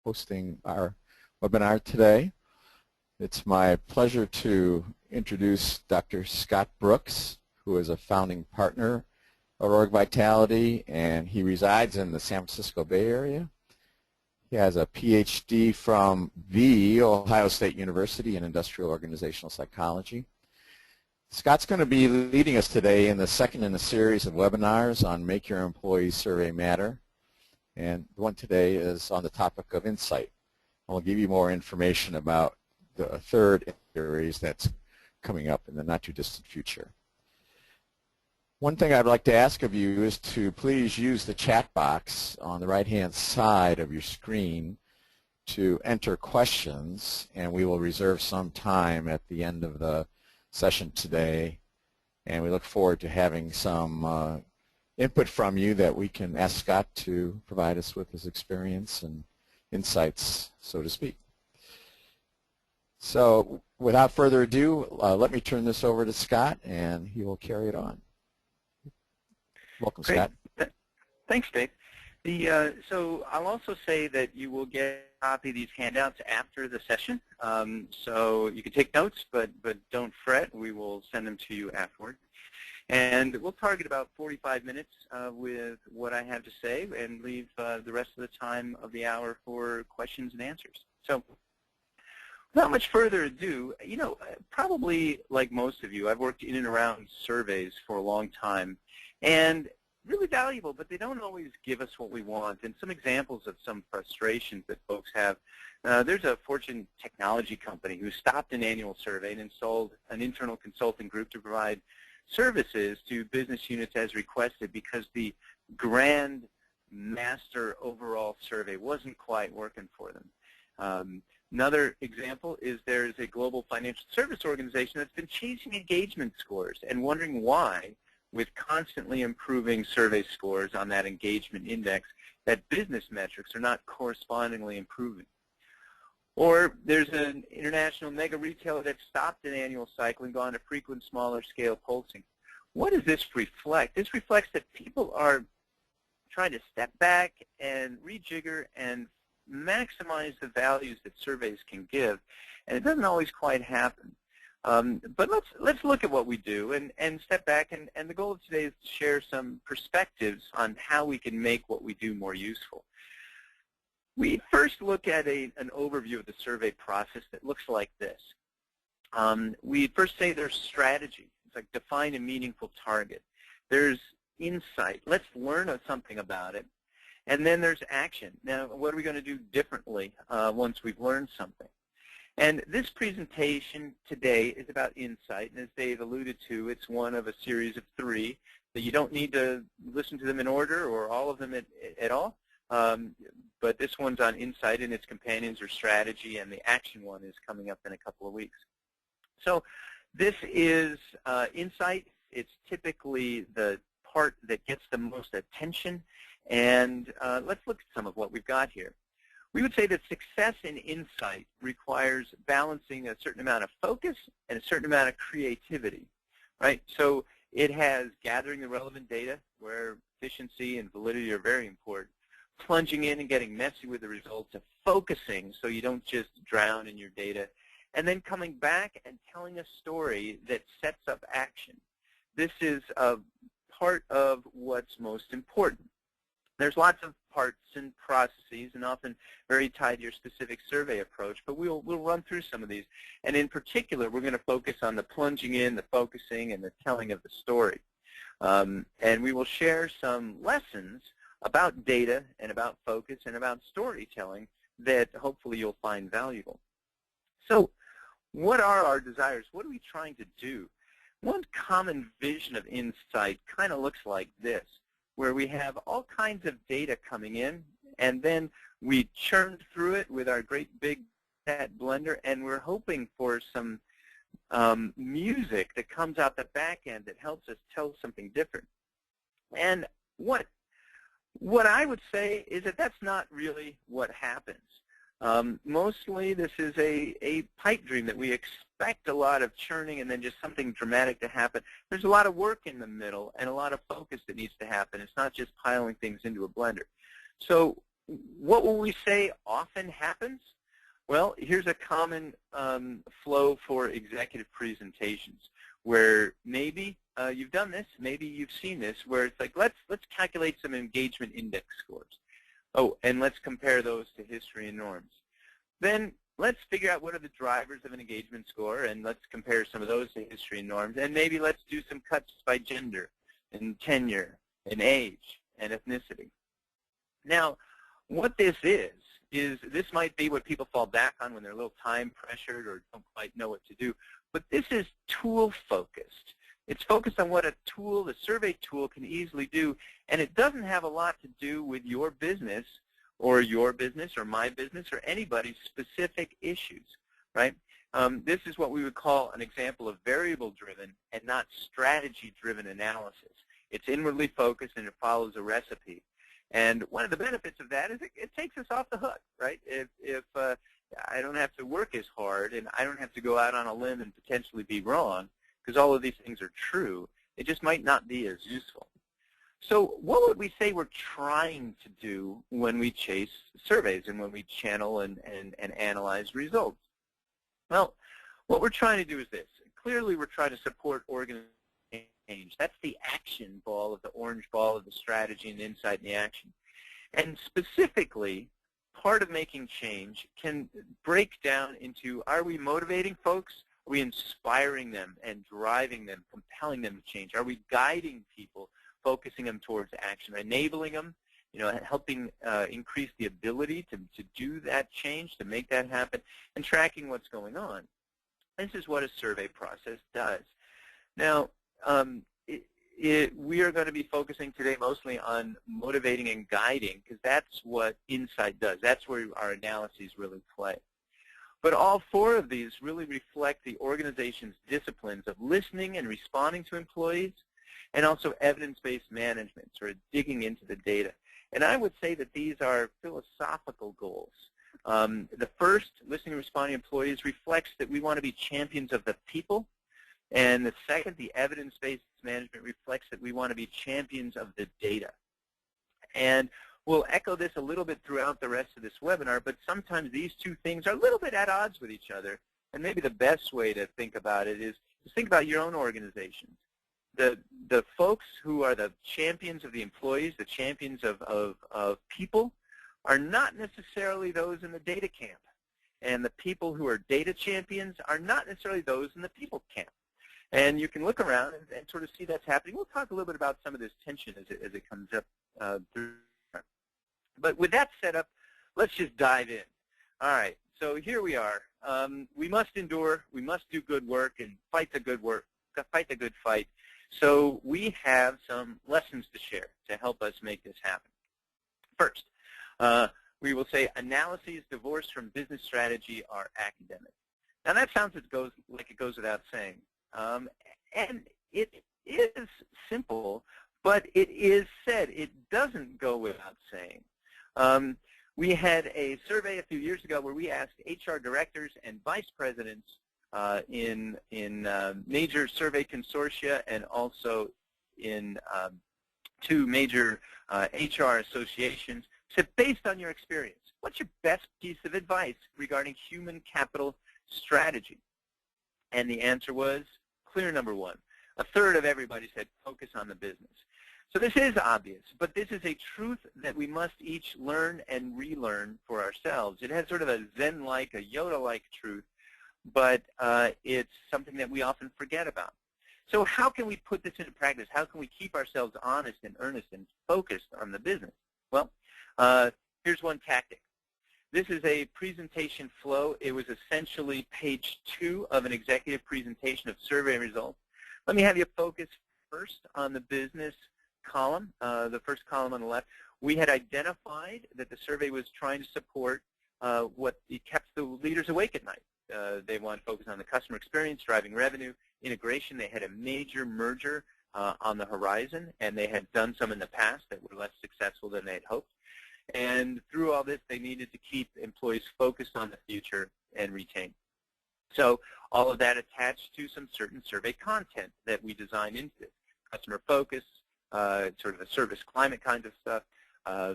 hosting our webinar today. It's my pleasure to introduce Dr. Scott Brooks, who is a founding partner of OrgVitality, and he resides in the San Francisco Bay Area. He has a PhD from the Ohio State University in Industrial Organizational Psychology. Scott's going to be leading us today in the second in a series of webinars on Make Your Employees Survey Matter. And the one today is on the topic of insight. I'll give you more information about the third series that's coming up in the not-too-distant future. One thing I'd like to ask of you is to please use the chat box on the right-hand side of your screen to enter questions, and we will reserve some time at the end of the session today, and we look forward to having some input from you that we can ask Scott to provide us with his experience and insights, so to speak. So without further ado, let me turn this over to Scott, and he will carry it on. Welcome, Great. Scott. Thanks, Dave. So I'll also say that you will get a copy of these handouts after the session. So you can take notes, but don't fret. We will send them to you afterward. And we'll target about 45 minutes with what I have to say and leave the rest of the time of the hour for questions and answers. So without much further ado, probably like most of you, I've worked in and around surveys for a long time. And really valuable, but they don't always give us what we want. And some examples of some frustrations that folks have. There's a Fortune technology company who stopped an annual survey and installed an internal consulting group to provide services to business units as requested because the grand master overall survey wasn't quite working for them. Another example is there's a global financial service organization that's been chasing engagement scores and wondering why, with constantly improving survey scores on that engagement index, that business metrics are not correspondingly improving. Or there's an international mega retailer that stopped an annual cycle and gone to frequent smaller scale pulsing. What does this reflect? This reflects that people are trying to step back and rejigger and maximize the values that surveys can give, and it doesn't always quite happen. But let's look at what we do and step back, and the goal of today is to share some perspectives on how we can make what we do more useful. We first look at an overview of the survey process that looks like this. We first say there's strategy. It's like define a meaningful target. There's insight. Let's learn something about it. And then there's action. Now, what are we going to do differently once we've learned something? And this presentation today is about insight, and as Dave alluded to, it's one of a series of 3 that you don't need to listen to them in order or all of them at all. But this one's on insight, and its companions are strategy, and the action one is coming up in a couple of weeks. So this is insight. It's typically the part that gets the most attention, and let's look at some of what we've got here. We would say that success in insight requires balancing a certain amount of focus and a certain amount of creativity, right? So it has gathering the relevant data where efficiency and validity are very important, plunging in and getting messy with the results, of focusing so you don't just drown in your data, and then coming back and telling a story that sets up action. This is a part of what's most important. There's lots of parts and processes, and often very tied to your specific survey approach, but we'll run through some of these. And in particular, we're going to focus on the plunging in, the focusing, and the telling of the story. And we will share some lessons about data and about focus and about storytelling that hopefully you'll find valuable. So what are our desires? What are we trying to do? One common vision of insight kind of looks like this, where we have all kinds of data coming in, and then we churn through it with our great big fat blender, and we're hoping for some music that comes out the back end that helps us tell something different. And what I would say is that that's not really what happens. Mostly this is a pipe dream that we expect a lot of churning and then just something dramatic to happen. There's a lot of work in the middle and a lot of focus that needs to happen. It's not just piling things into a blender. So what will we say often happens? Well, here's a common flow for executive presentations where maybe you've done this, maybe you've seen this, where it's like, let's calculate some engagement index scores. Oh, and let's compare those to history and norms. Then let's figure out what are the drivers of an engagement score, and let's compare some of those to history and norms. And maybe let's do some cuts by gender and tenure and age and ethnicity. Now, what this is this might be what people fall back on when they're a little time pressured or don't quite know what to do, but this is tool focused. It's focused on what a tool, the survey tool, can easily do, and it doesn't have a lot to do with your business or my business or anybody's specific issues, right? This is what we would call an example of variable-driven and not strategy-driven analysis. It's inwardly focused and it follows a recipe. And one of the benefits of that is it takes us off the hook, right? If I don't have to work as hard and I don't have to go out on a limb and potentially be wrong, because all of these things are true, it just might not be as useful. So what would we say we're trying to do when we chase surveys and when we channel and analyze results? Well, what we're trying to do is this. Clearly, we're trying to support organizations. That's the action ball of the orange ball of the strategy and insight and the action. And specifically, part of making change can break down into, are we motivating folks? Are we inspiring them and driving them, compelling them to change? Are we guiding people, focusing them towards action, enabling them, helping increase the ability to do that change, to make that happen, and tracking what's going on? This is what a survey process does. Now, we are going to be focusing today mostly on motivating and guiding, because that's what insight does. That's where our analyses really play. But all four of these really reflect the organization's disciplines of listening and responding to employees, and also evidence-based management, sort of digging into the data. And I would say that these are philosophical goals. The first, listening and responding to employees, reflects that we want to be champions of the people. And the second, the evidence-based management, reflects that we want to be champions of the data. And we'll echo this a little bit throughout the rest of this webinar, but sometimes these two things are a little bit at odds with each other. And maybe the best way to think about it is to think about your own organizations. The folks who are the champions of the employees, the champions of people, are not necessarily those in the data camp. And the people who are data champions are not necessarily those in the people camp. And you can look around and sort of see that's happening. We'll talk a little bit about some of this tension as it comes up through. But with that set up, let's just dive in. All right, so here we are. We must endure, we must do good work, and fight the good work, fight the good fight. So we have some lessons to share to help us make this happen. First, we will say analyses divorced from business strategy are academic. Now that sounds like it goes without saying. And it is simple, but it is said. It doesn't go without saying. We had a survey a few years ago where we asked HR directors and vice presidents in major survey consortia and also in 2 major HR associations, said, based on your experience, what's your best piece of advice regarding human capital strategy? And the answer was clear number 1. A third of everybody said focus on the business. So this is obvious, but this is a truth that we must each learn and relearn for ourselves. It has sort of a Zen-like, a Yoda-like truth, but it's something that we often forget about. So how can we put this into practice? How can we keep ourselves honest and earnest and focused on the business? Well, here's one tactic. This is a presentation flow. It was essentially page 2 of an executive presentation of survey results. Let me have you focus first on the business column, the first column on the left. We had identified that the survey was trying to support what kept the leaders awake at night. They wanted to focus on the customer experience, driving revenue, integration. They had a major merger on the horizon, and they had done some in the past that were less successful than they had hoped. And through all this, they needed to keep employees focused on the future and retain. So all of that attached to some certain survey content that we designed into it. Customer focus, sort of a service climate kind of stuff,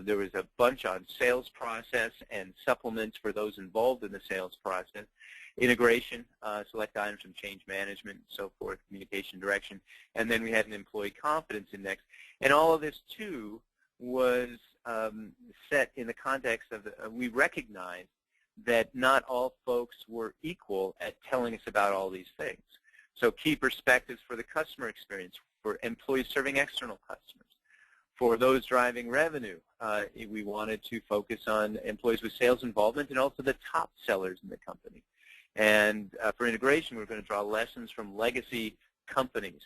There was a bunch on sales process and supplements for those involved in the sales process. Integration, select items from change management, and so forth, communication direction. And then we had an employee confidence index. And all of this, too, was set in the context of we recognized that not all folks were equal at telling us about all these things. So key perspectives for the customer experience, for employees serving external customers. For those driving revenue, we wanted to focus on employees with sales involvement and also the top sellers in the company. And for integration, we're going to draw lessons from legacy companies,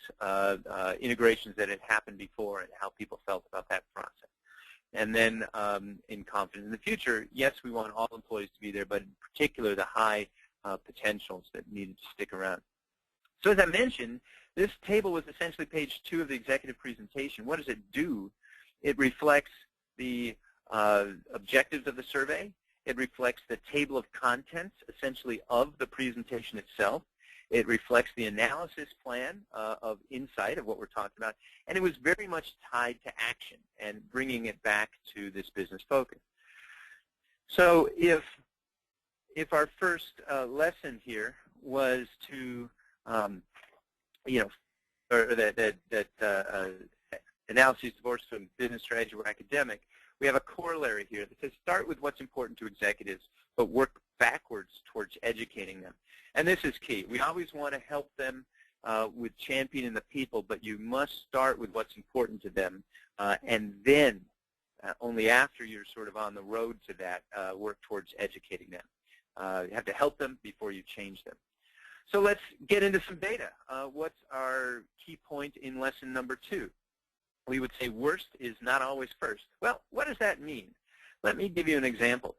integrations that had happened before and how people felt about that process. And then in confidence in the future, yes, we want all employees to be there, but in particular the high potentials that needed to stick around. So as I mentioned, this table was essentially page 2 of the executive presentation. What does it do? It reflects the objectives of the survey. It reflects the table of contents, essentially, of the presentation itself. It reflects the analysis plan of insight of what we're talking about. And it was very much tied to action and bringing it back to this business focus. So if our first lesson here was to, analyses divorced from business strategy or academic, we have a corollary here that says start with what's important to executives, but work backwards towards educating them. And this is key. We always want to help them with championing the people, but you must start with what's important to them, and then only after you're sort of on the road to that, work towards educating them. You have to help them before you change them. So let's get into some data. What's our key point in lesson number 2? We would say worst is not always first. Well, what does that mean? Let me give you an example.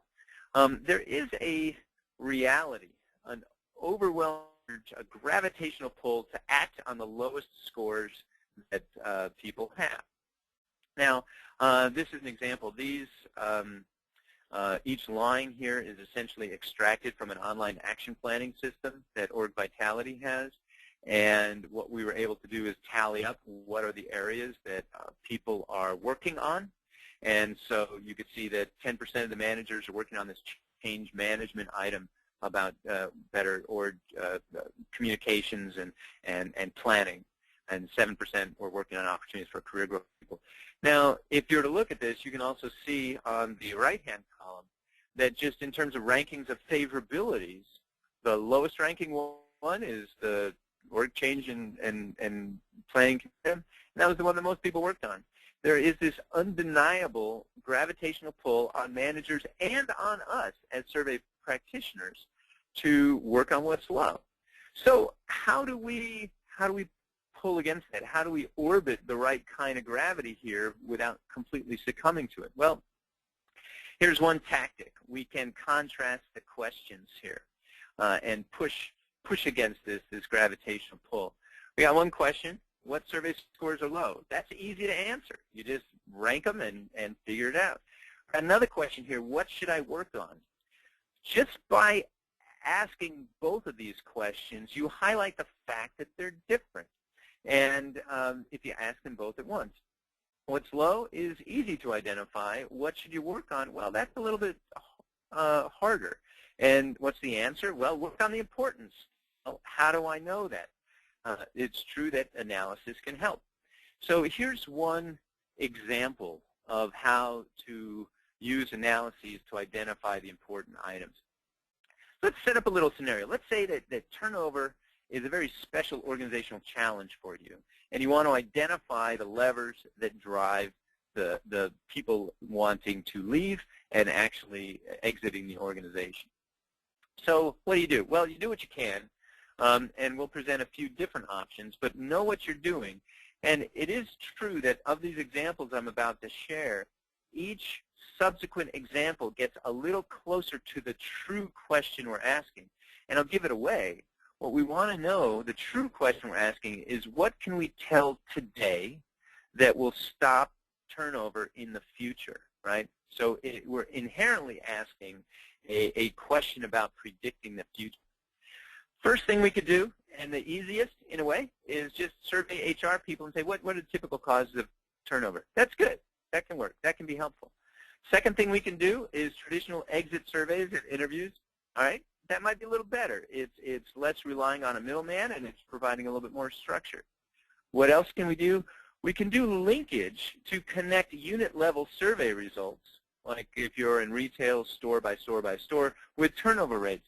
There is a reality, an overwhelming, a gravitational pull to act on the lowest scores that people have. Now, this is an example. These, each line here is essentially extracted from an online action planning system that OrgVitality has. And what we were able to do is tally up what are the areas that people are working on. And so you could see that 10% of the managers are working on this change management item about better org communications and planning. And 7% were working on opportunities for career growth people. Now, if you were to look at this, you can also see on the right-hand column that just in terms of rankings of favorabilities, the lowest ranking one is the org change and planning, and that was the one that most people worked on. There is this undeniable gravitational pull on managers and on us as survey practitioners to work on what's low. So how do we pull against that? How do we orbit the right kind of gravity here without completely succumbing to it? Well, here's one tactic. We can contrast the questions here and push against this gravitational pull. We got one question. What survey scores are low? That's easy to answer. You just rank them and figure it out. Another question here, what should I work on? Just by asking both of these questions, you highlight the fact that they're different. And if you ask them both at once. What's low is easy to identify. What should you work on? Well, that's a little bit harder. And what's the answer? Well, work on the importance. Well, how do I know that? It's true that analysis can help. So here's one example of how to use analyses to identify the important items. Let's set up a little scenario. Let's say that turnover is a very special organizational challenge for you, and you want to identify the levers that drive the people wanting to leave and actually exiting the organization. So what do? Well, you do what you can, and we'll present a few different options, but know what you're doing. And it is true that of these examples I'm about to share, each subsequent example gets a little closer to the true question we're asking. And I'll give it away. What we want to know, the true question we're asking, is what can we tell today that will stop turnover in the future, right? So we're inherently asking a question about predicting the future. First thing we could do, and the easiest in a way, is just survey HR people and say, what are the typical causes of turnover? That's good. That can work. That can be helpful. Second thing we can do is traditional exit surveys and interviews. All right, that might be a little better. It's less relying on a middleman, and it's providing a little bit more structure. What else can we do? We can do linkage to connect unit-level survey results, like if you're in retail, store by store by store, with turnover rates.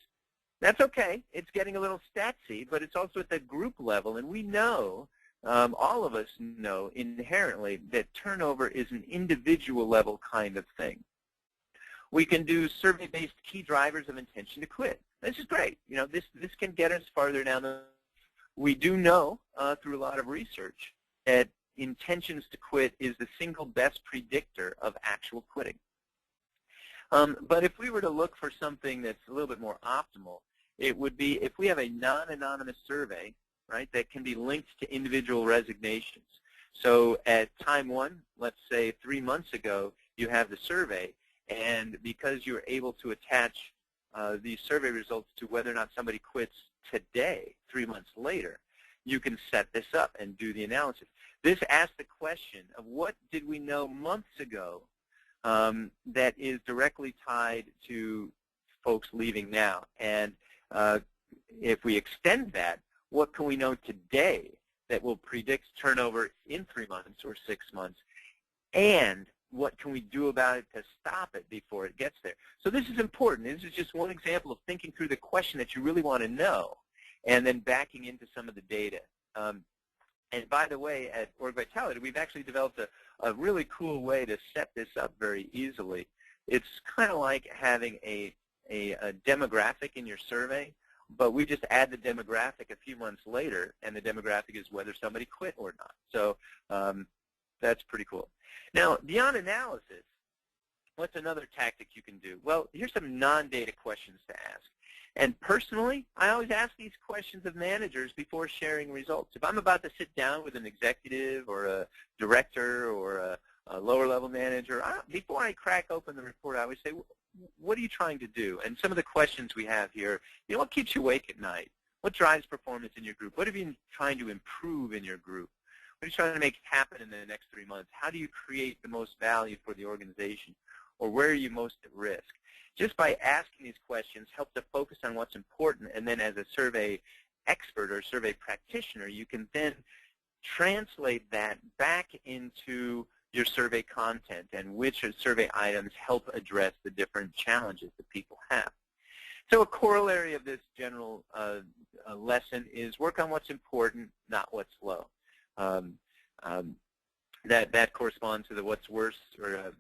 That's okay. It's getting a little statsy, but it's also at the group level, and we know, all of us know inherently, that turnover is an individual level kind of thing. We can do survey-based key drivers of intention to quit. This is great. You know, this can get us farther down the. We do know through a lot of research that intentions to quit is the single best predictor of actual quitting. But if we were to look for something that's a little bit more optimal, it would be if we have a non-anonymous survey, right, that can be linked to individual resignations. So at time one, let's say 3 months ago, you have the survey, and because you're able to attach these survey results to whether or not somebody quits today, 3 months later, you can set this up and do the analysis. This asks the question of what did we know months ago that is directly tied to folks leaving now. And if we extend that, what can we know today that will predict turnover in 3 months or 6 months? And what can we do about it to stop it before it gets there? So this is important. This is just one example of thinking through the question that you really want to know and then backing into some of the data. And by the way, at OrgVitality, we've actually developed a really cool way to set this up very easily. It's kind of like having a demographic in your survey, but we just add the demographic a few months later, and the demographic is whether somebody quit or not. So that's pretty cool. Now, beyond analysis, what's another tactic you can do? Well, here's some non-data questions to ask. And personally, I always ask these questions of managers before sharing results. If I'm about to sit down with an executive or a director or a lower-level manager, before I crack open the report, I always say, what are you trying to do? And some of the questions we have here, you know, what keeps you awake at night? What drives performance in your group? What are you trying to improve in your group? What are you trying to make happen in the next 3 months? How do you create the most value for the organization? Or where are you most at risk? Just by asking these questions helps to focus on what's important, and then as a survey expert or survey practitioner, you can then translate that back into your survey content and which survey items help address the different challenges that people have. So a corollary of this general lesson is work on what's important, not what's slow. That corresponds to the what's worse, or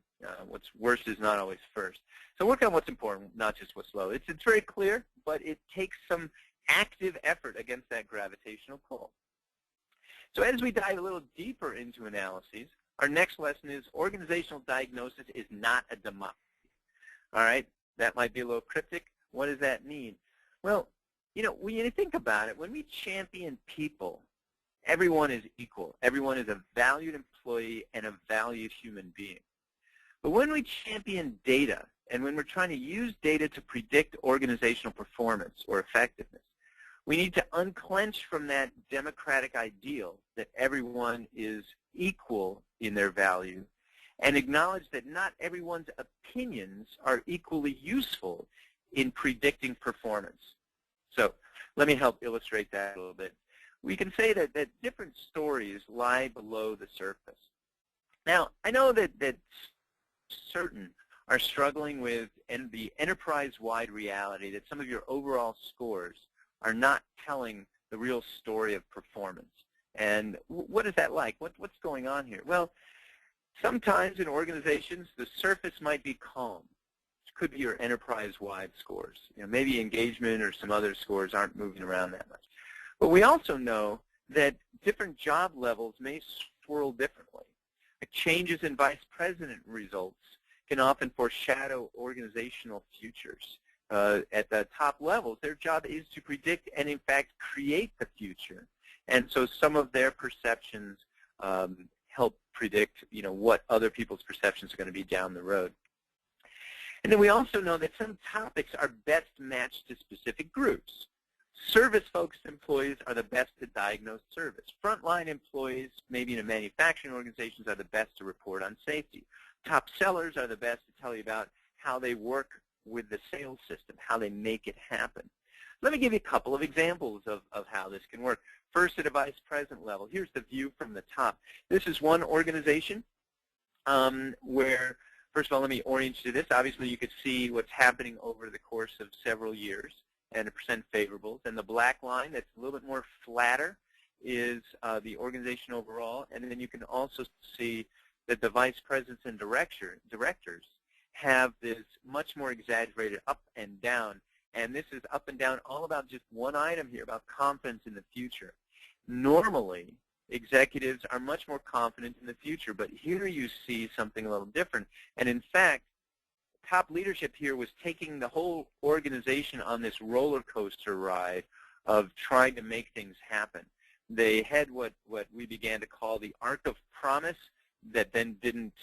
what's worse is not always first. So work on what's important, not just what's slow. It's very clear, but it takes some active effort against that gravitational pull. So as we dive a little deeper into analyses, our next lesson is organizational diagnosis is not a democracy. All right, that might be a little cryptic. What does that mean? Well, you know, when you think about it, when we champion people, everyone is equal. Everyone is a valued employee and a valued human being. But when we champion data, and when we're trying to use data to predict organizational performance or effectiveness, we need to unclench from that democratic ideal that everyone is equal in their value and acknowledge that not everyone's opinions are equally useful in predicting performance. So let me help illustrate that a little bit. We can say that different stories lie below the surface. Now, I know that certain are struggling with the enterprise-wide reality that some of your overall scores are not telling the real story of performance. And what is that like? What's going on here? Well, sometimes in organizations, the surface might be calm. It could be your enterprise-wide scores. You know, maybe engagement or some other scores aren't moving around that much. But we also know that different job levels may swirl differently. Changes in vice president results can often foreshadow organizational futures. At the top levels, their job is to predict and, in fact, create the future. And so some of their perceptions help predict, you know, what other people's perceptions are going to be down the road. And then we also know that some topics are best matched to specific groups. Service-focused employees are the best to diagnose service. Frontline employees, maybe in a manufacturing organizations, are the best to report on safety. Top sellers are the best to tell you about how they work with the sales system, how they make it happen. Let me give you a couple of examples of how this can work. First, at a vice president level, here's the view from the top. This is one organization where, first of all, let me orient you to this. Obviously, you could see what's happening over the course of several years and the percent favorables. And the black line that's a little bit more flatter is the organization overall. And then you can also see that the vice presidents and directors have this much more exaggerated up and down. And this is up and down all about just one item here, about confidence in the future. Normally, executives are much more confident in the future, but here you see something a little different. And in fact, top leadership here was taking the whole organization on this roller coaster ride of trying to make things happen. They had what we began to call the arc of promise that then didn't,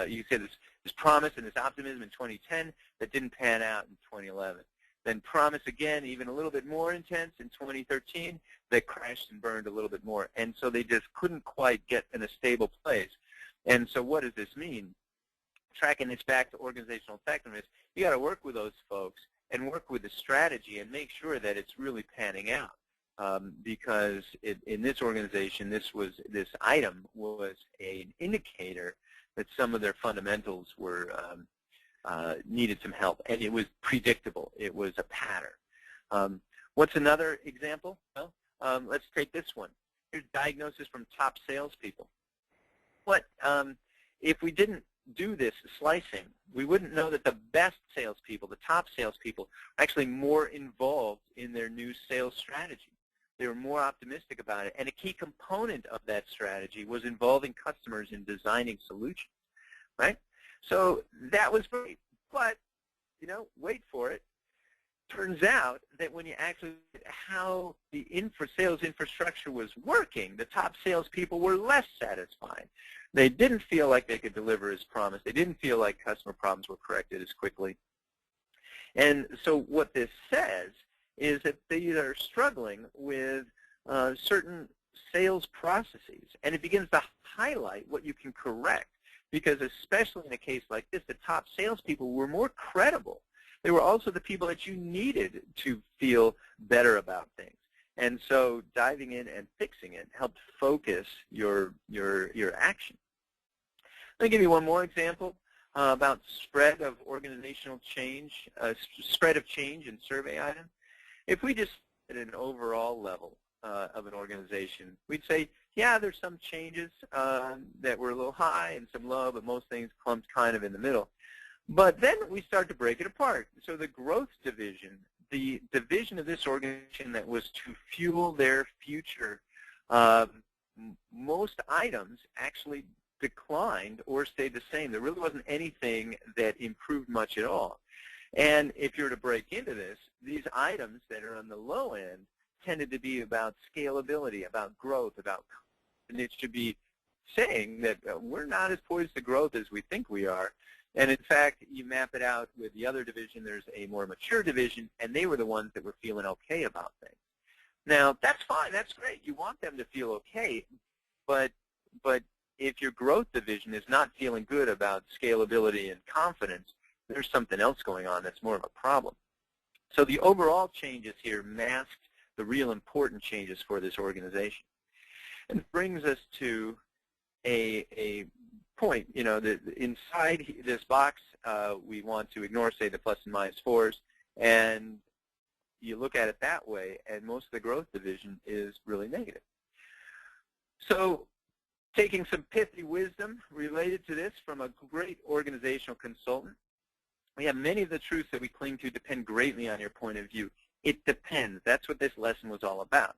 you say this promise and this optimism in 2010 that didn't pan out in 2011. Then promise again, even a little bit more intense in 2013, that crashed and burned a little bit more. And so they just couldn't quite get in a stable place. And so what does this mean? Tracking this back to organizational effectiveness, you got to work with those folks and work with the strategy and make sure that it's really panning out. Because in this organization, this item was an indicator that some of their fundamentals were needed some help, and it was predictable. It was a pattern. What's another example? Well, let's take this one. Here's diagnosis from top salespeople. If we didn't do this slicing, we wouldn't know that the best salespeople, the top salespeople, are actually more involved in their new sales strategy. They were more optimistic about it, and a key component of that strategy was involving customers in designing solutions, right? So that was great, but, wait for it. Turns out that when you actually look at how the sales infrastructure was working, the top salespeople were less satisfied. They didn't feel like they could deliver as promised. They didn't feel like customer problems were corrected as quickly. And so what this says is that they are struggling with certain sales processes, and it begins to highlight what you can correct. Because especially in a case like this, the top salespeople were more credible. They were also the people that you needed to feel better about things. And so diving in and fixing it helped focus your action. Let me give you one more example about spread of organizational change, spread of change in survey items. If we just at an overall level of an organization, we'd say, yeah, there's some changes that were a little high and some low, but most things clumped kind of in the middle. But then we start to break it apart. So the growth division, the division of this organization that was to fuel their future, most items actually declined or stayed the same. There really wasn't anything that improved much at all. And if you're to break into this, these items that are on the low end tended to be about scalability, about growth, and it should be saying that we're not as poised to growth as we think we are. And in fact, you map it out with the other division, there's a more mature division, and they were the ones that were feeling okay about things. Now, that's fine, that's great. You want them to feel okay, but if your growth division is not feeling good about scalability and confidence, there's something else going on that's more of a problem. So the overall changes here masked the real important changes for this organization. And brings us to a point, that inside this box, we want to ignore, say, the plus and minus 4s, and you look at it that way, and most of the growth division is really negative. So taking some pithy wisdom related to this from a great organizational consultant, we have many of the truths that we cling to depend greatly on your point of view. It depends. That's what this lesson was all about.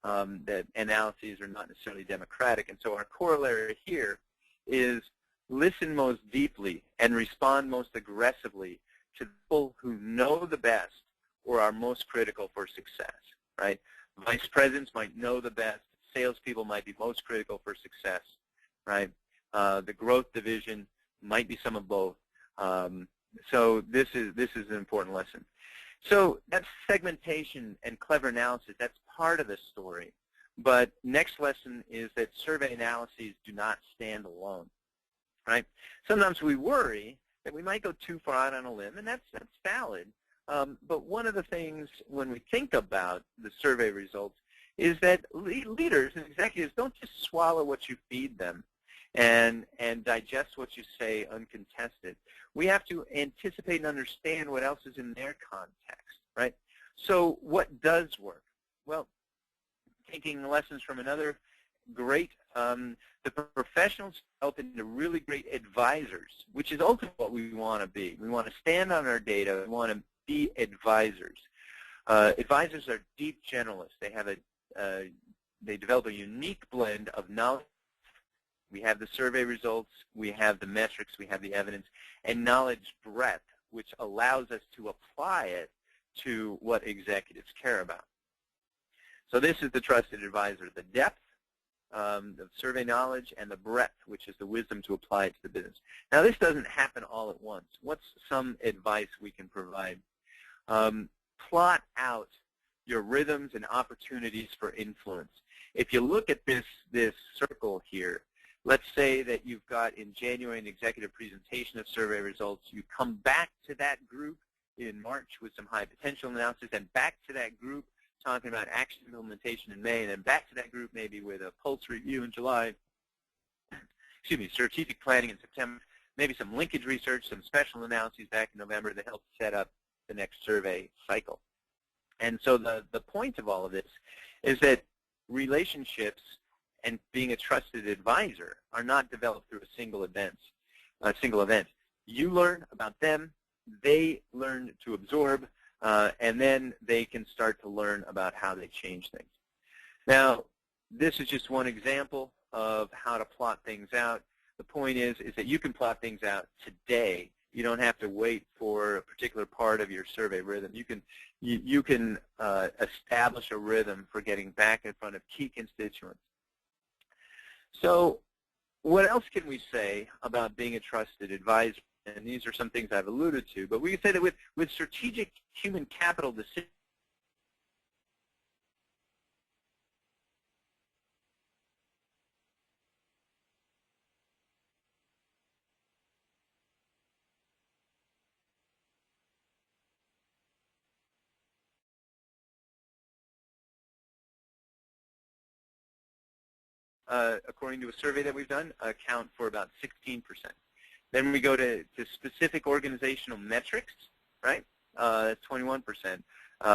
That analyses are not necessarily democratic. And so our corollary here is listen most deeply and respond most aggressively to people who know the best or are most critical for success, right? Vice presidents might know the best. Salespeople might be most critical for success, right? The growth division might be some of both. So this is an important lesson. So that's segmentation and clever analysis. That's part of the story. But next lesson is that survey analyses do not stand alone. right? Sometimes we worry that we might go too far out on a limb, and that's valid. But one of the things when we think about the survey results is that leaders and executives don't just swallow what you feed them and digest what you say uncontested. We have to anticipate and understand what else is in their context, right? So what does work? Well, taking lessons from another great, the professionals develop into really great advisors, which is ultimately what we want to be. We want to stand on our data. We want to be advisors. Advisors are deep generalists. They develop a unique blend of knowledge. We have the survey results, we have the metrics, we have the evidence, and knowledge breadth, which allows us to apply it to what executives care about. So this is the trusted advisor, the depth of survey knowledge and the breadth, which is the wisdom to apply it to the business. Now this doesn't happen all at once. What's some advice we can provide? Plot out your rhythms and opportunities for influence. If you look at this circle here, let's say that you've got in January an executive presentation of survey results. You come back to that group in March with some high potential analysis, and back to that group talking about action implementation in May, and then back to that group maybe with a pulse review in July, excuse me, strategic planning in September, maybe some linkage research, some special analyses back in November that help set up the next survey cycle. And so the point of all of this is that relationships and being a trusted advisor are not developed through a single event. You learn about them, they learn to absorb, and then they can start to learn about how they change things. Now, this is just one example of how to plot things out. The point is that you can plot things out today. You don't have to wait for a particular part of your survey rhythm. You can establish a rhythm for getting back in front of key constituents. So what else can we say about being a trusted advisor? And these are some things I've alluded to. But we can say that with strategic human capital decisions, according to a survey that we've done, account for about 16%. Then we go to specific organizational metrics, right? That's 21%.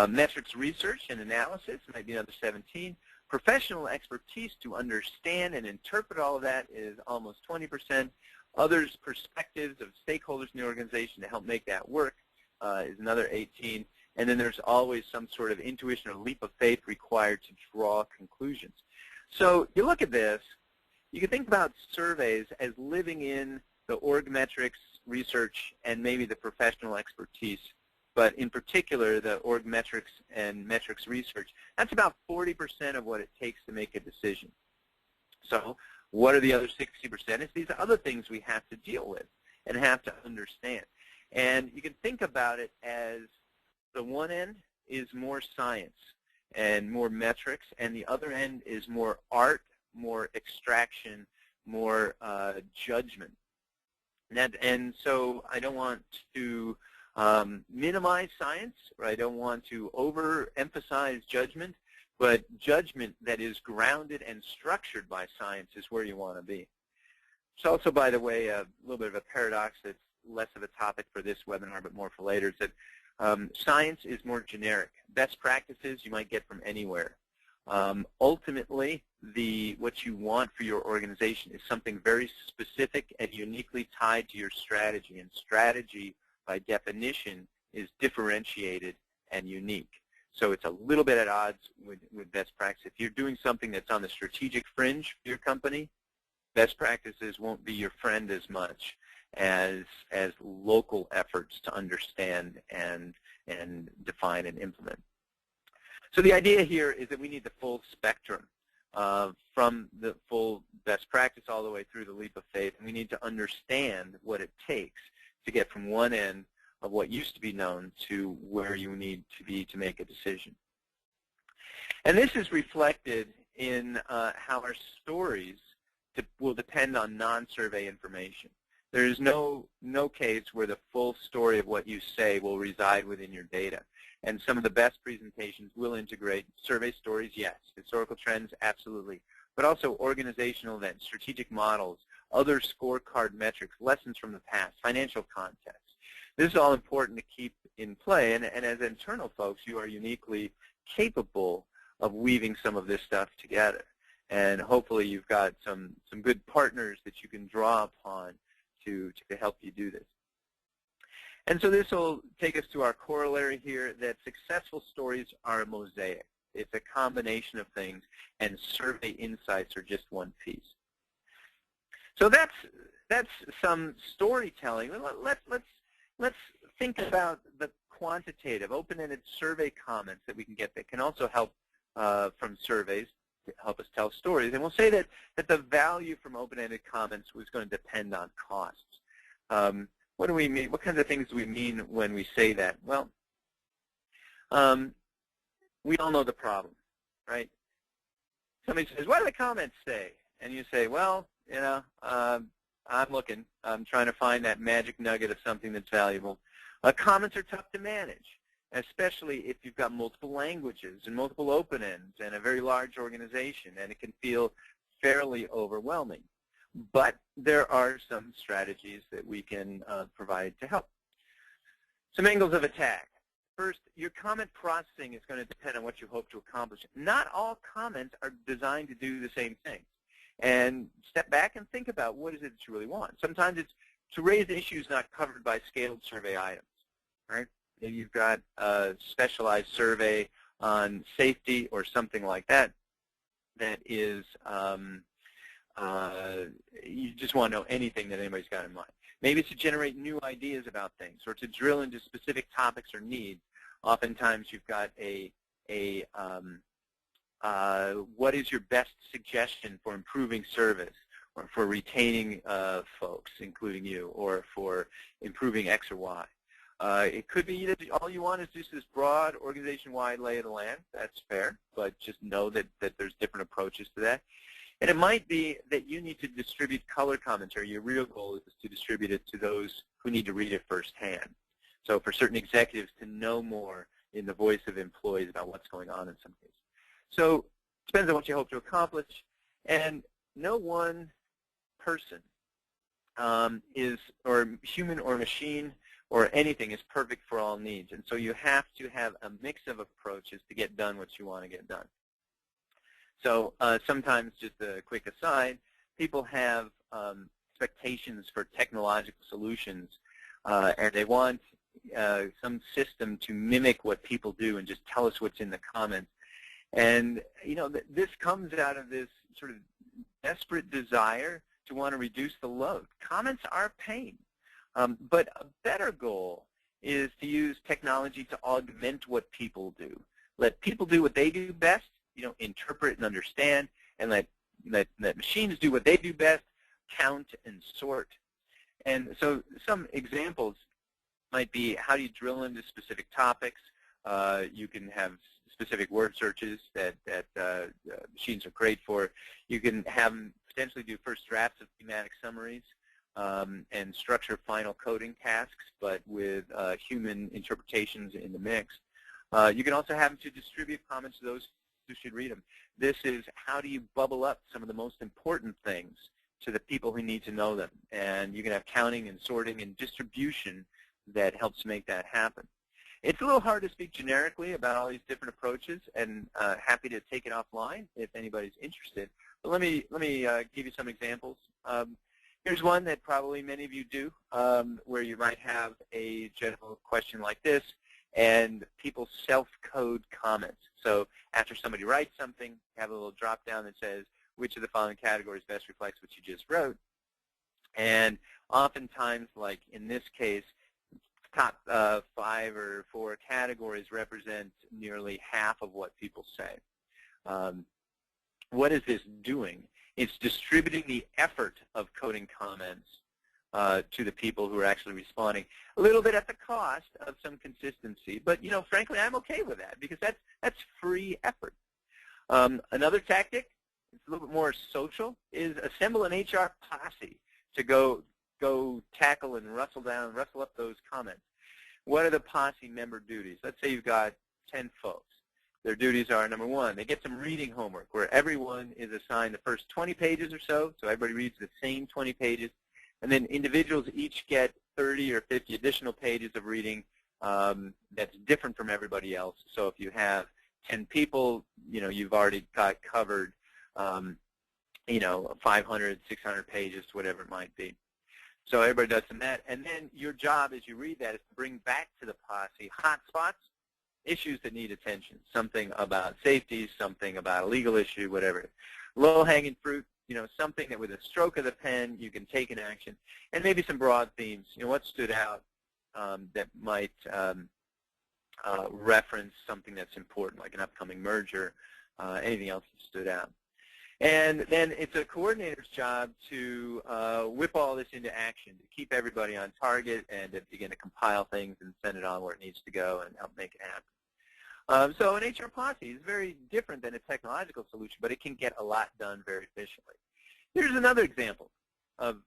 Metrics research and analysis might be another 17. Professional expertise to understand and interpret all of that is almost 20%. Others' perspectives of stakeholders in the organization to help make that work is another 18. And then there's always some sort of intuition or leap of faith required to draw conclusions. So you look at this, you can think about surveys as living in the org metrics research and maybe the professional expertise, but in particular the org metrics and metrics research. That's about 40% of what it takes to make a decision. So what are the other 60%? It's these other things we have to deal with and have to understand. And you can think about it as the one end is more science and more metrics, and the other end is more art, more extraction, more judgment. And so I don't want to minimize science, or I don't want to overemphasize judgment, but judgment that is grounded and structured by science is where you want to be. It's also, by the way, a little bit of a paradox that's less of a topic for this webinar, but more for later, is that science is more generic. Best practices you might get from anywhere. Ultimately, what you want for your organization is something very specific and uniquely tied to your strategy. And strategy, by definition, is differentiated and unique. So it's a little bit at odds with best practice. If you're doing something that's on the strategic fringe for your company, best practices won't be your friend as much as local efforts to understand and define and implement. So the idea here is that we need the full spectrum from the full best practice all the way through the leap of faith, and we need to understand what it takes to get from one end of what used to be known to where you need to be to make a decision. And this is reflected in how our stories will depend on non-survey information. There is no case where the full story of what you say will reside within your data. And some of the best presentations will integrate survey stories, yes. Historical trends, absolutely. But also organizational events, strategic models, other scorecard metrics, lessons from the past, financial context. This is all important to keep in play. And as internal folks, you are uniquely capable of weaving some of this stuff together. And hopefully you've got some good partners that you can draw upon to help you do this. And so this will take us to our corollary here, that successful stories are a mosaic. It's a combination of things, and survey insights are just one piece. So that's some storytelling. Let's think about the quantitative, open-ended survey comments that we can get that can also help from surveys to help us tell stories. And we'll say that the value from open-ended comments was going to depend on costs. What do we mean? What kinds of things do we mean when we say that? Well, we all know the problem, right? Somebody says, what do the comments say? And you say, well, you know, I'm looking. I'm trying to find that magic nugget of something that's valuable. Comments are tough to manage, especially if you've got multiple languages and multiple open ends and a very large organization, and it can feel fairly overwhelming. But there are some strategies that we can provide to help. Some angles of attack. First, your comment processing is going to depend on what you hope to accomplish. Not all comments are designed to do the same thing. And step back and think about what is it that you really want. Sometimes it's to raise issues not covered by scaled survey items, right? Maybe you've got a specialized survey on safety or something like that that is you just want to know anything that anybody's got in mind. Maybe it's to generate new ideas about things or to drill into specific topics or needs. Oftentimes you've got what is your best suggestion for improving service or for retaining folks, including you, or for improving X or Y. It could be that all you want is just this broad organization-wide lay of the land. That's fair, but just know that there's different approaches to that. And it might be that you need to distribute color commentary. Your real goal is to distribute it to those who need to read it firsthand. So for certain executives to know more in the voice of employees about what's going on in some cases. So it depends on what you hope to accomplish. And no one person is, or human or machine or anything, is perfect for all needs. And so you have to have a mix of approaches to get done what you want to get done. So sometimes, just a quick aside, people have expectations for technological solutions, and they want some system to mimic what people do and just tell us what's in the comments. And you know, this comes out of this sort of desperate desire to want to reduce the load. Comments are a pain, but a better goal is to use technology to augment what people do. Let people do what they do best. You know, interpret and understand, and let machines do what they do best, count and sort. And so some examples might be, how do you drill into specific topics? You can have specific word searches that machines are great for. You can have them potentially do first drafts of thematic summaries and structure final coding tasks, but with human interpretations in the mix. You can also have them to distribute comments to those who should read them. This is, how do you bubble up some of the most important things to the people who need to know them? And you can have counting and sorting and distribution that helps make that happen. It's a little hard to speak generically about all these different approaches, and happy to take it offline if anybody's interested. But let me give you some examples. Here's one that probably many of you do, where you might have a general question like this, and people self-code comments. So after somebody writes something, you have a little drop-down that says, which of the following categories best reflects what you just wrote? And oftentimes, like in this case, top 5 or 4 categories represent nearly half of what people say. What is this doing? It's distributing the effort of coding comments to the people who are actually responding, a little bit at the cost of some consistency. But you know, frankly, I'm okay with that because that's free effort. Another tactic it's a little bit more social, is assemble an HR posse to go tackle and rustle up those comments. What are the posse member duties? Let's say you've got 10 folks. Their duties are, number one, they get some reading homework where everyone is assigned the first 20 pages or so everybody reads the same 20 pages. And then individuals each get 30 or 50 additional pages of reading that's different from everybody else. So if you have 10 people, you've already got covered, 500, 600 pages, whatever it might be. So everybody does some of that. And then your job as you read that is to bring back to the posse hot spots, issues that need attention, something about safety, something about a legal issue, whatever. Low-hanging fruit, something that with a stroke of the pen you can take in action, and maybe some broad themes. What stood out that might reference something that's important, like an upcoming merger, anything else that stood out. And then it's a coordinator's job to whip all this into action, to keep everybody on target and to begin to compile things and send it on where it needs to go and help make it happen. So an HR Posse is very different than a technological solution, but it can get a lot done very efficiently. Here's another example of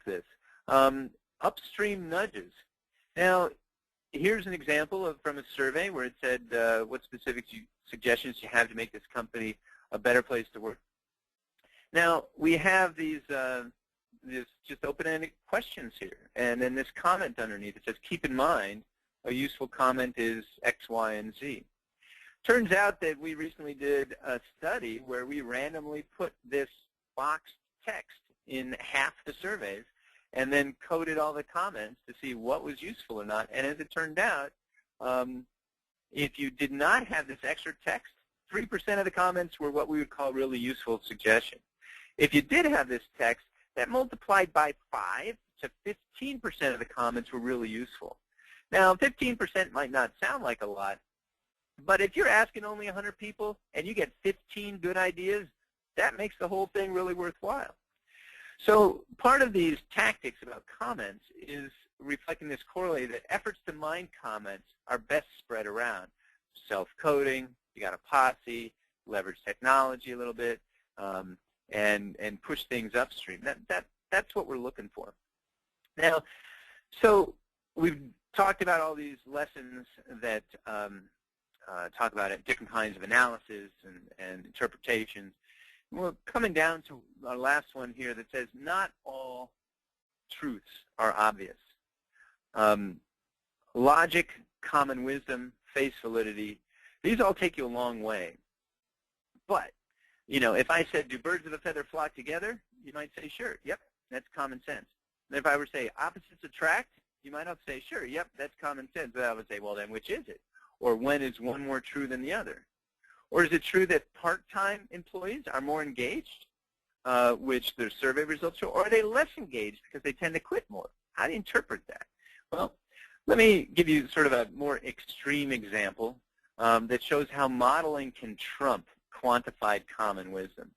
this. Upstream nudges. Now, here's an example from a survey where it said what specific suggestions you have to make this company a better place to work. Now, we have these just open-ended questions here. And then this comment underneath, it says, keep in mind, a useful comment is X, Y, and Z. Turns out that we recently did a study where we randomly put this boxed text in half the surveys and then coded all the comments to see what was useful or not. And as it turned out, if you did not have this extra text, 3% of the comments were what we would call really useful suggestions. If you did have this text, that multiplied by 5 to 15% of the comments were really useful. Now, 15% might not sound like a lot, but if you're asking only 100 people and you get 15 good ideas, that makes the whole thing really worthwhile. So part of these tactics about comments is reflecting this corollary that efforts to mine comments are best spread around. Self-coding, you got a posse, leverage technology a little bit, and push things upstream. That's what we're looking for. Now, so we've talked about all these lessons that talk about different kinds of analysis and interpretations. We're coming down to our last one here that says not all truths are obvious. Logic, common wisdom, face validity, these all take you a long way. But, if I said, do birds of a feather flock together, you might say, sure, yep, that's common sense. And if I were to say opposites attract, you might not say, sure, yep, that's common sense. But I would say, well, then which is it? Or when is one more true than the other? Or is it true that part-time employees are more engaged, which their survey results show, or are they less engaged because they tend to quit more? How do you interpret that? Well, let me give you sort of a more extreme example that shows how modeling can trump quantified common wisdom.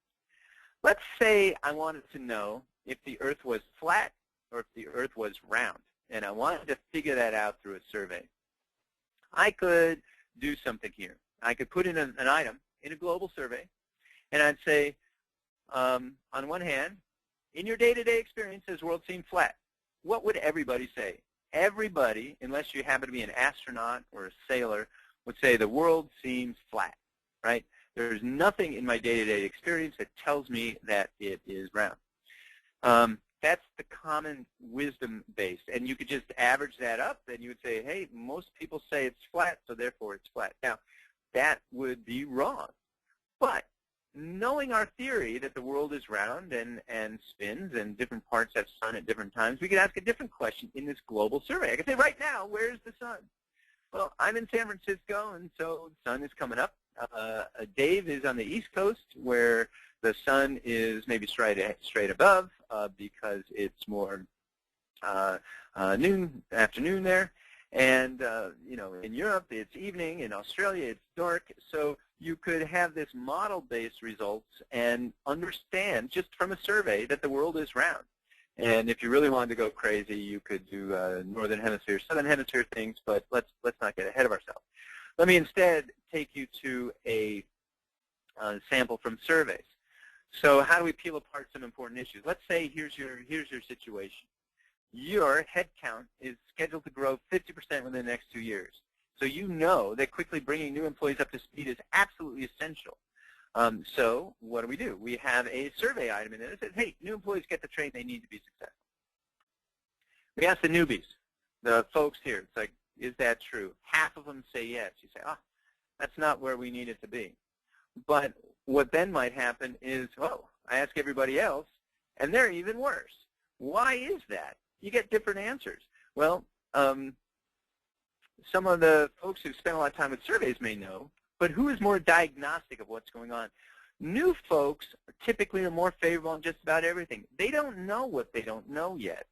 Let's say I wanted to know if the Earth was flat or if the Earth was round, and I wanted to figure that out through a survey. I could do something here. I could put in an item in a global survey, and I'd say, on one hand, in your day-to-day experience, does the world seem flat? What would everybody say? Everybody, unless you happen to be an astronaut or a sailor, would say the world seems flat, right? There's nothing in my day-to-day experience that tells me that it is round. That's the common wisdom base, and you could just average that up, and you would say, hey, most people say it's flat, so therefore it's flat. Now, that would be wrong. But knowing our theory that the world is round and spins and different parts have sun at different times, we could ask a different question in this global survey. I could say, right now, where's the sun? Well, I'm in San Francisco, and so the sun is coming up. Dave is on the East Coast, where the sun is maybe straight above because it's more afternoon there. And, in Europe, it's evening. In Australia, it's dark. So you could have this model-based results and understand just from a survey that the world is round. And if you really wanted to go crazy, you could do northern hemisphere, southern hemisphere things, but let's not get ahead of ourselves. Let me instead take you to a sample from surveys. So how do we peel apart some important issues? Let's say here's your situation. Your headcount is scheduled to grow 50% within the next 2 years. So you know that quickly bringing new employees up to speed is absolutely essential. So what do? We have a survey item in there that says, hey, new employees get the training they need to be successful. We ask the newbies, the folks here. It's like, is that true? Half of them say yes. You say, that's not where we need it to be. But what then might happen is, I ask everybody else, and they're even worse. Why is that? You get different answers. Well, some of the folks who've spent a lot of time with surveys may know, but who is more diagnostic of what's going on? New folks typically are more favorable on just about everything. They don't know what they don't know yet.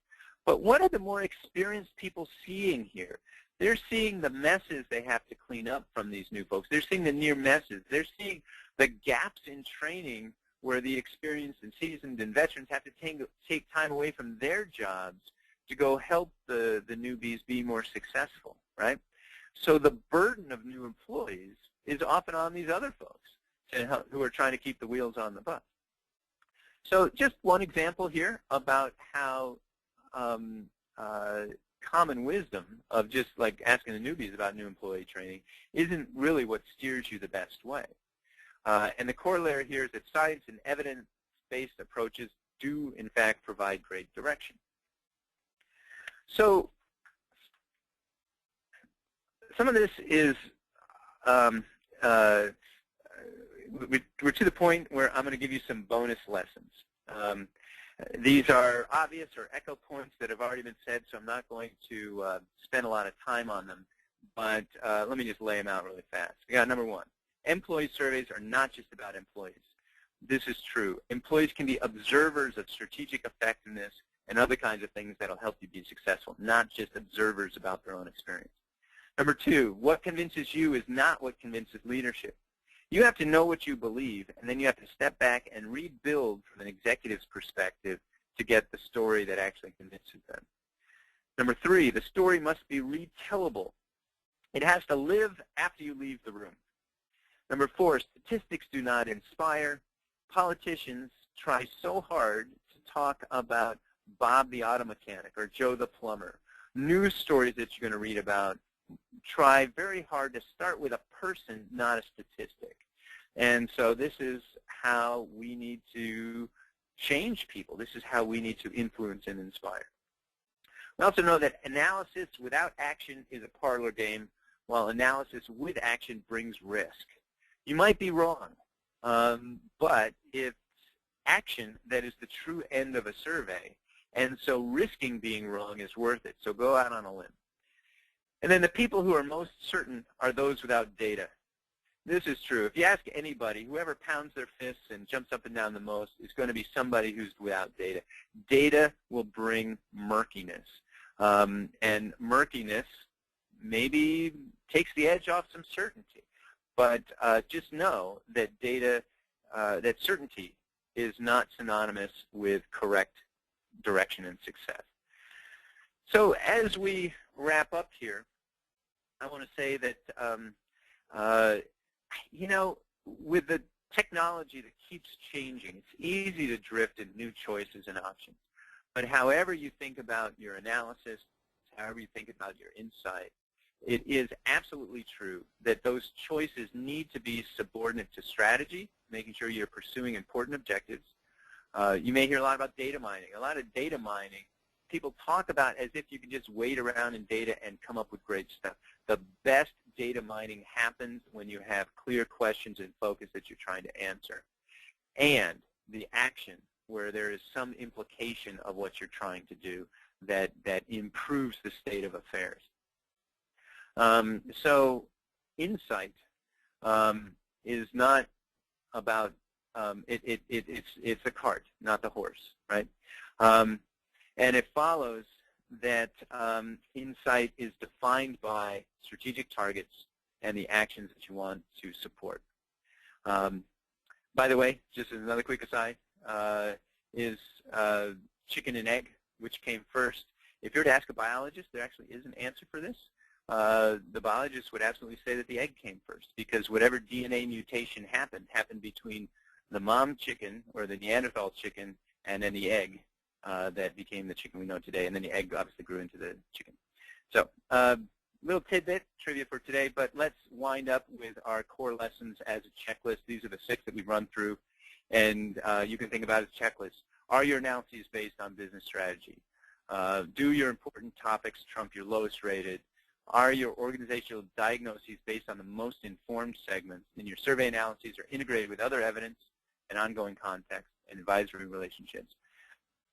But what are the more experienced people seeing here? They're seeing the messes they have to clean up from these new folks. They're seeing the near messes. They're seeing the gaps in training where the experienced and seasoned and veterans have to take time away from their jobs to go help the newbies be more successful, right? So the burden of new employees is often on these other folks who are trying to keep the wheels on the bus. So just one example here about how common wisdom of just like asking the newbies about new employee training isn't really what steers you the best way. And the corollary here is that science and evidence-based approaches do, in fact, provide great direction. So some of this is, we're to the point where I'm going to give you some bonus lessons. These are obvious or echo points that have already been said, so I'm not going to spend a lot of time on them. But let me just lay them out really fast. We got number one. Employee surveys are not just about employees. This is true. Employees can be observers of strategic effectiveness and other kinds of things that will help you be successful, not just observers about their own experience. Number two, what convinces you is not what convinces leadership. You have to know what you believe, and then you have to step back and rebuild from an executive's perspective to get the story that actually convinces them. Number three, the story must be retellable. It has to live after you leave the room. Number four, statistics do not inspire. Politicians try so hard to talk about Bob the auto mechanic or Joe the plumber. News stories that you're going to read about try very hard to start with a person, not a statistic. And so this is how we need to change people. This is how we need to influence and inspire. We also know that analysis without action is a parlor game, while analysis with action brings risk. You might be wrong, but it's action that is the true end of a survey, and so risking being wrong is worth it. So go out on a limb. And then the people who are most certain are those without data. This is true. If you ask anybody, whoever pounds their fists and jumps up and down the most is going to be somebody who's without data. Data will bring murkiness. And murkiness maybe takes the edge off some certainty. But just know that data, that certainty is not synonymous with correct direction and success. So as we wrap up here, I want to say that, you know, with the technology that keeps changing, it's easy to drift in new choices and options. But however you think about your analysis, however you think about your insight, it is absolutely true that those choices need to be subordinate to strategy, making sure you're pursuing important objectives. You may hear a lot about data mining. A lot of data mining, people talk about as if you can just wait around in data and come up with great stuff. The best data mining happens when you have clear questions and focus that you're trying to answer. And the action, where there is some implication of what you're trying to do that improves the state of affairs. So insight is not about, it's the cart, not the horse, right? And it follows that insight is defined by strategic targets and the actions that you want to support. By the way, just as another quick aside, is chicken and egg, which came first? If you were to ask a biologist, there actually is an answer for this. The biologist would absolutely say that the egg came first, because whatever DNA mutation happened between the mom chicken, or the Neanderthal chicken, and then the egg that became the chicken we know today, and then the egg obviously grew into the chicken. So little tidbit trivia for today, but let's wind up with our core lessons as a checklist. These are the 6 that we've run through, and you can think about it as checklists. Are your analyses based on business strategy? Do your important topics trump your lowest rated? Are your organizational diagnoses based on the most informed segments? And your survey analyses are integrated with other evidence and ongoing context and advisory relationships.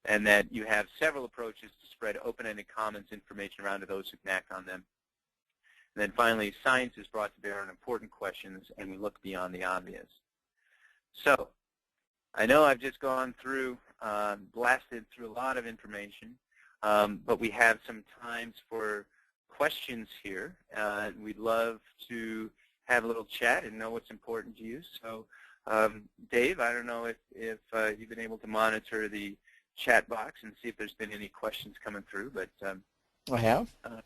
And that you have several approaches to spread open-ended comments, information around to those who can act on them. And then finally, science is brought to bear on important questions, and we look beyond the obvious. So I know I've just gone through, blasted through a lot of information, but we have some times for questions here. We'd love to have a little chat and know what's important to you. So Dave, I don't know if you've been able to monitor the chat box and see if there's been any questions coming through, but I have. yeah.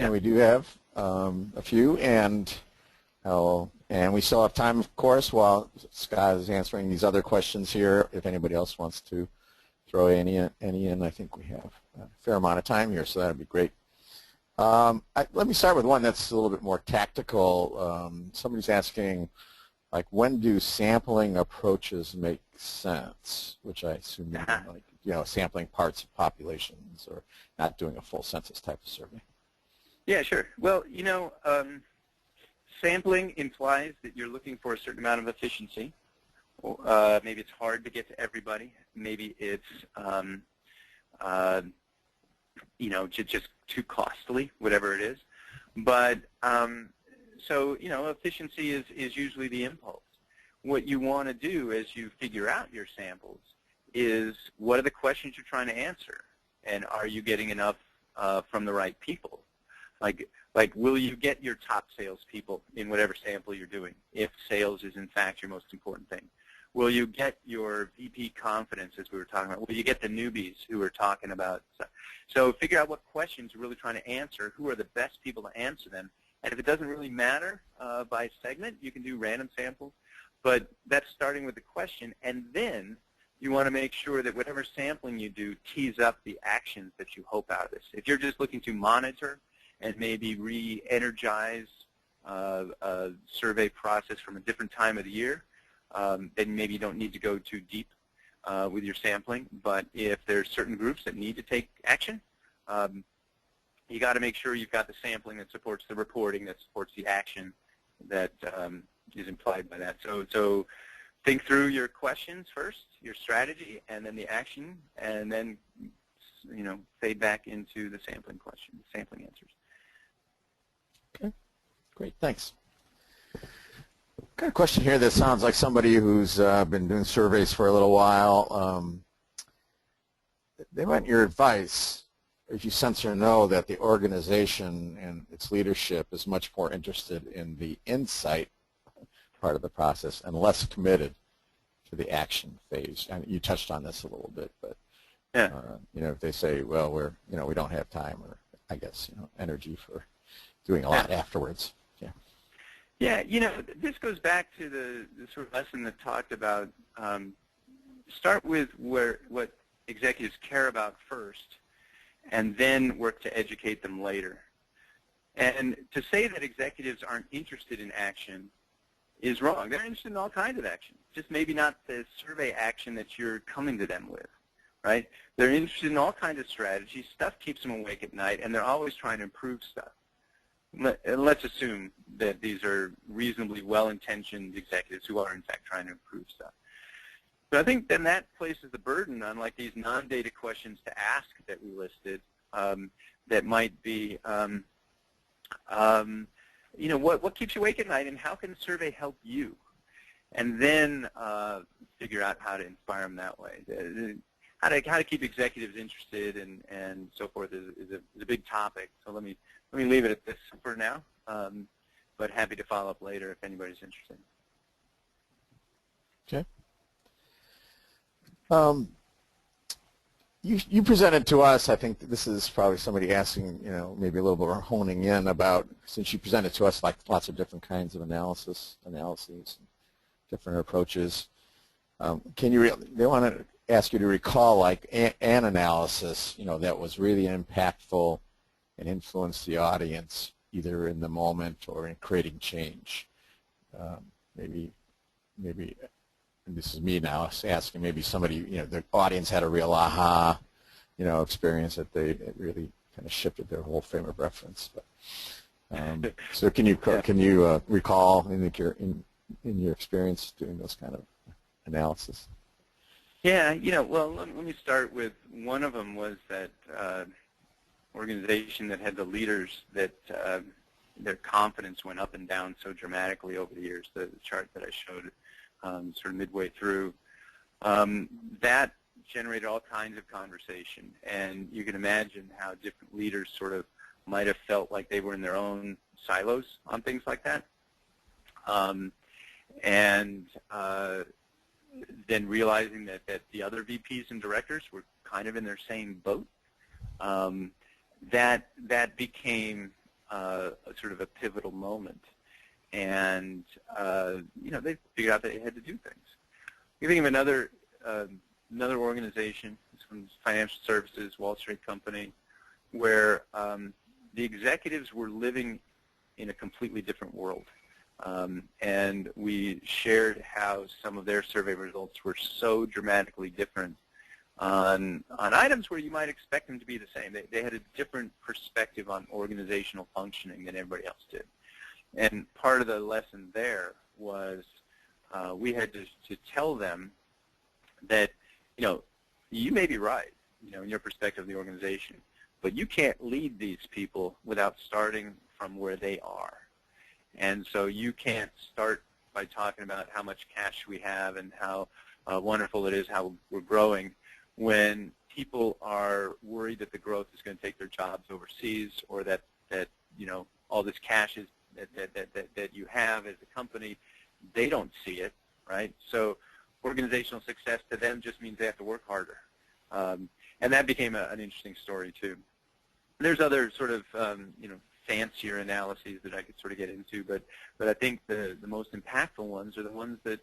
And we do have a few, and we still have time, of course, while Scott is answering these other questions here. If anybody else wants to throw any in, I think we have a fair amount of time here, so that would be great. Let me start with one that's a little bit more tactical. Somebody's asking, like, when do sampling approaches make sense? Which I assume mean, like, sampling parts of populations or not doing a full census type of survey. Yeah, sure. Well, sampling implies that you're looking for a certain amount of efficiency. Maybe it's hard to get to everybody. Maybe it's just too costly, whatever it is. But so efficiency is usually the impulse. What you want to do as you figure out your samples is, what are the questions you're trying to answer, and are you getting enough from the right people? Like, will you get your top salespeople in whatever sample you're doing, if sales is in fact your most important thing? Will you get your VP confidence, as we were talking about? Will you get the newbies who are talking about stuff? So figure out what questions you're really trying to answer, who are the best people to answer them. And if it doesn't really matter by segment, you can do random samples. But that's starting with the question, and then you want to make sure that whatever sampling you do tees up the actions that you hope out of this. If you're just looking to monitor and maybe re-energize a survey process from a different time of the year, then maybe you don't need to go too deep with your sampling. But if there's certain groups that need to take action, you got to make sure you've got the sampling that supports the reporting, that supports the action that is implied by that. So think through your questions first, your strategy, and then the action, and then fade back into the sampling question, sampling answers. Okay, great, thanks. Got a question here that sounds like somebody who's been doing surveys for a little while. They want your advice, if you sense or know that the organization and its leadership is much more interested in the insight part of the process and less committed to the action phase. And you touched on this a little bit, but yeah. If they say, well, we don't have time, or I guess energy for doing a lot afterwards. Yeah, this goes back to the sort of lesson that talked about start with what executives care about first, and then work to educate them later. And to say that executives aren't interested in action is wrong. They're interested in all kinds of action, just maybe not the survey action that you're coming to them with, right? They're interested in all kinds of strategies. Stuff keeps them awake at night, and they're always trying to improve stuff. Let's assume that these are reasonably well-intentioned executives who are, in fact, trying to improve stuff. But I think then that places the burden on, like, these non-data questions to ask that we listed that might be, what keeps you awake at night, and how can the survey help you? And then figure out how to inspire them that way. How to keep executives interested and so forth is a big topic. So let me leave it at this for now, but happy to follow up later if anybody's interested. Okay. You presented to us, I think this is probably somebody asking, maybe a little bit more honing in about, since you presented to us like lots of different kinds of analyses, different approaches. They want to ask you to recall like an analysis, that was really impactful and influenced the audience either in the moment or in creating change. Maybe, and this is me now asking, maybe somebody, the audience had a real aha, experience that it really kind of shifted their whole frame of reference. But, so can you recall in your experience doing those kind of analysis? Yeah, well, let me start with one of them was that organization that had the leaders that their confidence went up and down so dramatically over the years. The chart that I showed sort of midway through, that generated all kinds of conversation, and you can imagine how different leaders sort of might have felt like they were in their own silos on things like that. Then realizing that the other VPs and directors were kind of in their same boat, that became sort of a pivotal moment. And they figured out that they had to do things. You think of another organization, this one's financial services, Wall Street company, where the executives were living in a completely different world. And we shared how some of their survey results were so dramatically different on items where you might expect them to be the same. They had a different perspective on organizational functioning than everybody else did. And part of the lesson there was we had to tell them that, you may be right, in your perspective of the organization, but you can't lead these people without starting from where they are. And so you can't start by talking about how much cash we have and how wonderful it is, how we're growing, when people are worried that the growth is going to take their jobs overseas, or that all this cash is that you have as a company, they don't see it, right? So organizational success to them just means they have to work harder. And that became an interesting story too. There's other sort of fancier analyses that I could sort of get into, but I think the most impactful ones are the ones that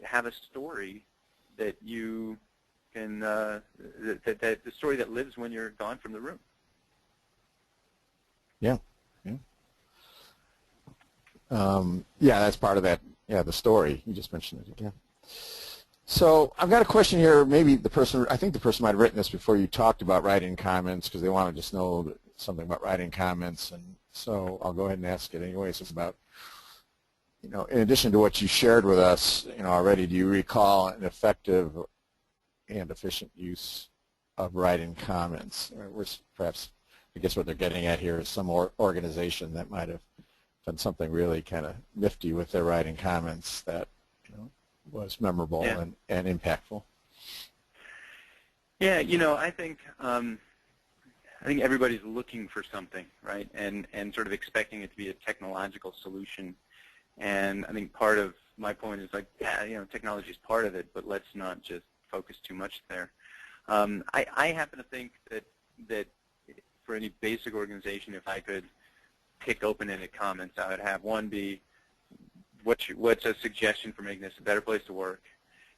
have a story that you can the story that lives when you're gone from the room. Yeah. Yeah, that's part of that. Yeah, the story. You just mentioned it again. So I've got a question here. Maybe I think the person might have written this before you talked about writing comments, because they want to just know something about writing comments, and so I'll go ahead and ask it anyways. It's about, in addition to what you shared with us, already, do you recall an effective and efficient use of writing comments? Or perhaps, I guess what they're getting at here is some organization that might have done something really kind of nifty with their writing comments that was memorable and impactful. Yeah, I think everybody's looking for something, right, and sort of expecting it to be a technological solution. And I think part of my point is like, technology is part of it, but let's not just focus too much there. I happen to think that for any basic organization, if I could pick open-ended comments, I would have one be, what's a suggestion for making this a better place to work,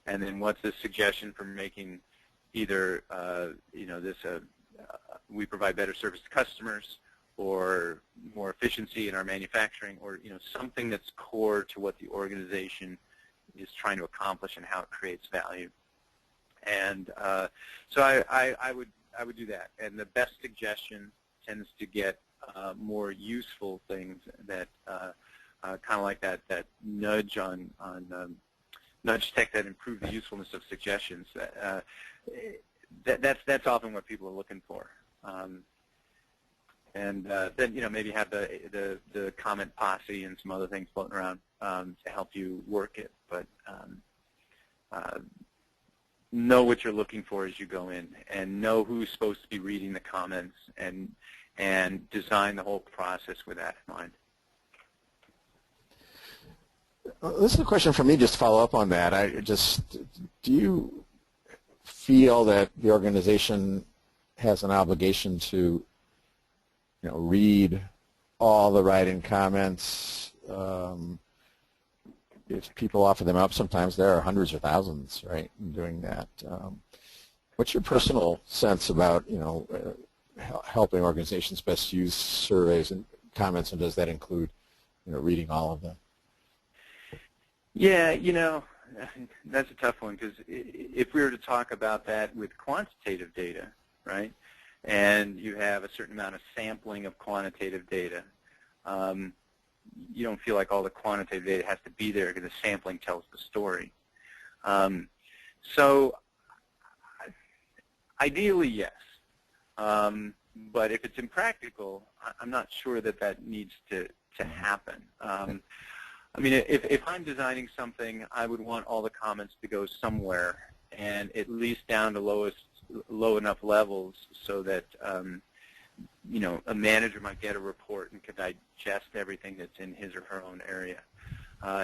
and then what's a suggestion for making either we provide better service to customers, or more efficiency in our manufacturing, or something that's core to what the organization is trying to accomplish and how it creates value. And so I would do that. And the best suggestion tends to get more useful things that kind of like that nudge on nudge tech that improve the usefulness of suggestions. That's often what people are looking for. And then maybe have the comment Posse and some other things floating around to help you work it. But know what you're looking for as you go in, and know who's supposed to be reading the comments, and design the whole process with that in mind. This is a question for me, just to follow up on that. Do you feel that the organization has an obligation to read all the writing comments? if people offer them up, sometimes there are hundreds or thousands, right, in doing that. What's your personal sense about, helping organizations best use surveys and comments, and does that include, reading all of them? Yeah, that's a tough one, because if we were to talk about that with quantitative data, right, and you have a certain amount of sampling of quantitative data, you don't feel like all the quantitative data has to be there because the sampling tells the story. So ideally, yes. But if it's impractical, I'm not sure that needs to happen. I mean, if I'm designing something, I would want all the comments to go somewhere, and at least down to low enough levels so that a manager might get a report and could digest everything that's in his or her own area.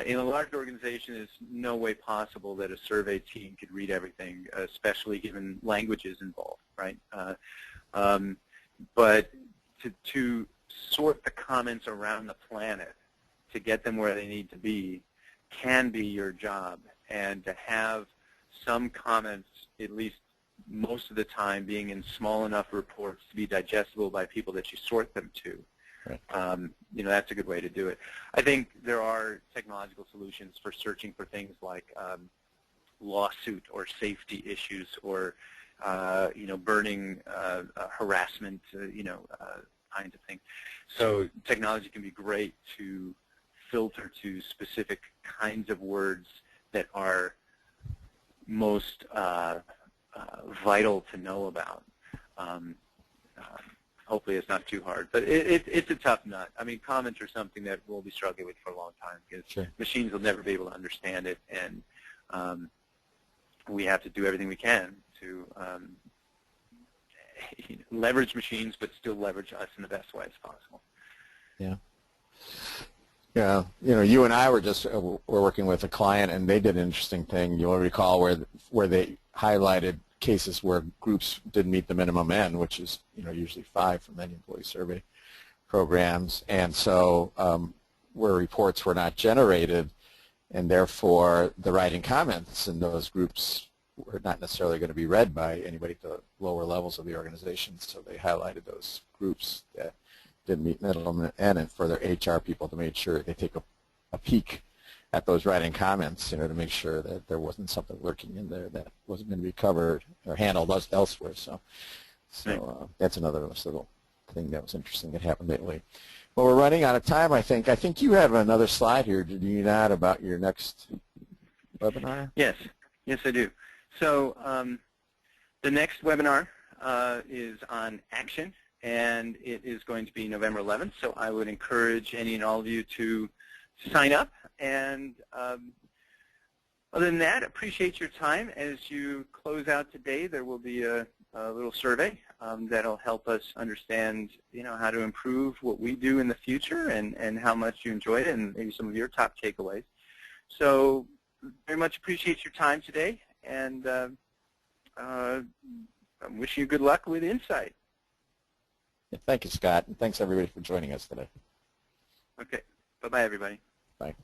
In a large organization, there's no way possible that a survey team could read everything, especially given languages involved, right? But to sort the comments around the planet to get them where they need to be can be your job, and to have some comments, at least most of the time, being in small enough reports to be digestible by people that you sort them to. Right. That's a good way to do it. I think there are technological solutions for searching for things like lawsuit or safety issues, or burning harassment, kinds of things. So technology can be great to filter to specific kinds of words that are most vital to know about. Hopefully it's not too hard, but it's a tough nut. I mean, comments are something that we'll be struggling with for a long time, because sure, machines will never be able to understand it, and we have to do everything we can to leverage machines, but still leverage us in the best way as possible. Yeah. Yeah, you and I were working with a client, and they did an interesting thing. You'll recall where they highlighted cases where groups didn't meet the minimum N, which is usually 5 for many employee survey programs, and so where reports were not generated, and therefore the writing comments in those groups were not necessarily going to be read by anybody at the lower levels of the organization. So they highlighted those groups that didn't meet minimum N, and for their HR people to make sure they take a peek at those writing comments, to make sure that there wasn't something lurking in there that wasn't going to be covered or handled elsewhere. So that's another little thing that was interesting that happened lately. Well, we're running out of time, I think. I think you have another slide here, did you not, about your next webinar? Yes, I do. So the next webinar is on action, and it is going to be November 11th. So I would encourage any and all of you to sign up. And other than that, appreciate your time. As you close out today, there will be a little survey that'll help us understand, how to improve what we do in the future, and how much you enjoyed it, and maybe some of your top takeaways. So very much appreciate your time today, and I'm wishing you good luck with Insight. Yeah, thank you, Scott, and thanks everybody for joining us today. Okay. Bye-bye, everybody. Bye.